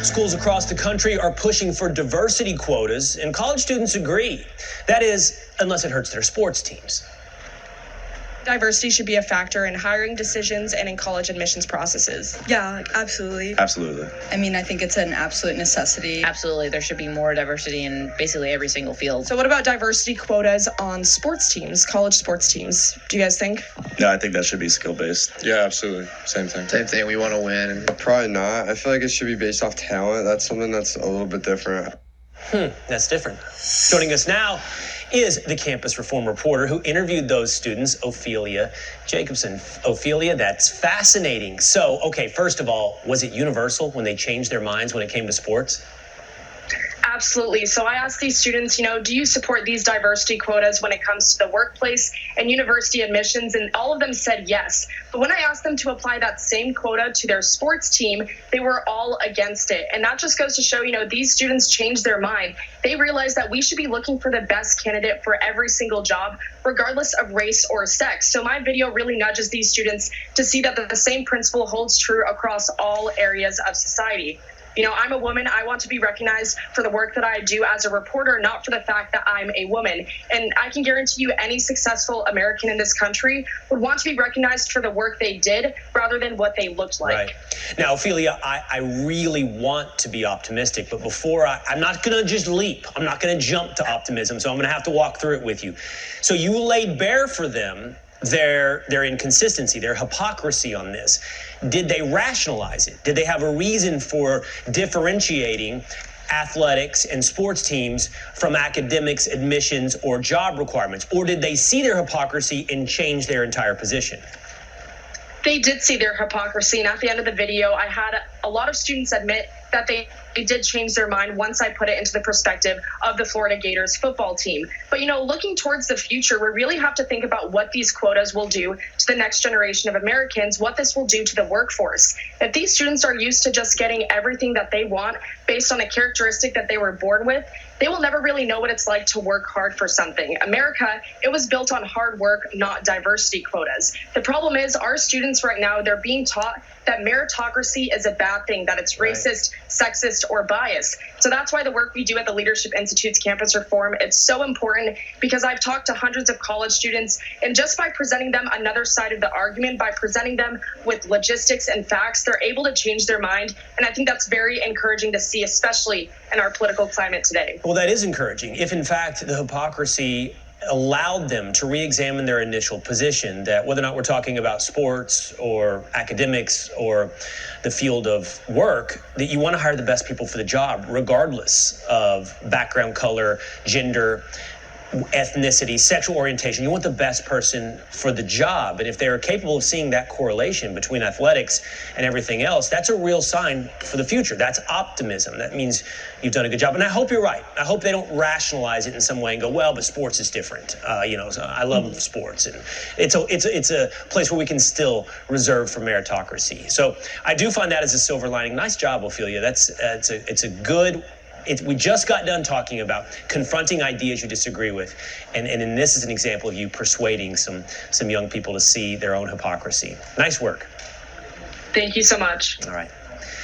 Schools across the country are pushing for diversity quotas, and college students agree. That is, unless it hurts their sports teams. Diversity should be a factor in hiring decisions and in college admissions processes. Yeah, absolutely. Absolutely. I mean, I think it's an absolute necessity. Absolutely. There should be more diversity in basically every single field. So what about diversity quotas on sports teams, college sports teams? Do you guys think? Yeah, I think that should be skill-based. Yeah, absolutely. Same thing. Same thing. We want to win. Probably not. I feel like it should be based off talent. That's something that's a little bit different. That's different. Joining us now is the campus reform reporter who interviewed those students, Ophelie Jacobson. Ophelie, that's fascinating. So, okay, first of all, was it universal when they changed their minds when it came to sports? Absolutely. So I asked these students, do you support these diversity quotas when it comes to the workplace and university admissions? And all of them said yes. But when I asked them to apply that same quota to their sports team, they were all against it. And that just goes to show, these students changed their mind. They realized that we should be looking for the best candidate for every single job, regardless of race or sex. So my video really nudges these students to see that the same principle holds true across all areas of society. I'm a woman. I want to be recognized for the work that I do as a reporter, not for the fact that I'm a woman. And I can guarantee you any successful American in this country would want to be recognized for the work they did rather than what they looked like. Right. Now, Ophelie, I really want to be optimistic, but before I'm not going to just leap. I'm not going to jump to optimism, so I'm going to have to walk through it with you. So you laid bare for them their inconsistency, their hypocrisy on this. Did they rationalize it? Did they have a reason for differentiating athletics and sports teams from academics, admissions, or job requirements? Or did they see their hypocrisy and change their entire position? They did see their hypocrisy, and at the end of the video, I had a lot of students admit that they did change their mind once I put it into the perspective of the Florida Gators football team. But, looking towards the future, we really have to think about what these quotas will do to the next generation of Americans, what this will do to the workforce. If these students are used to just getting everything that they want based on a characteristic that they were born with, they will never really know what it's like to work hard for something. America, it was built on hard work, not diversity quotas. The problem is our students right now, they're being taught that meritocracy is a bad thing, that it's racist, sexist, or biased. So that's why the work we do at the Leadership Institute's Campus Reform, it's so important, because I've talked to hundreds of college students, and just by presenting them another side of the argument, by presenting them with logistics and facts, they're able to change their mind. And I think that's very encouraging to see, especially in our political climate today. Well, that is encouraging. If, in fact, the hypocrisy allowed them to re-examine their initial position, that whether or not we're talking about sports or academics or the field of work, that you want to hire the best people for the job, regardless of background, color, gender, ethnicity, sexual orientation. You want the best person for the job. And if they're capable of seeing that correlation between athletics and everything else, that's a real sign for the future. That's optimism. That means you've done a good job. And I hope you're right. I hope they don't rationalize it in some way and go, well, but sports is different. So I love sports. And it's a place where we can still reserve for meritocracy. So I do find that as a silver lining. Nice job, Ophelie. It's a good. We just got done talking about confronting ideas you disagree with, and this is an example of you persuading some young people to see their own hypocrisy. Nice work. Thank you so much. All right.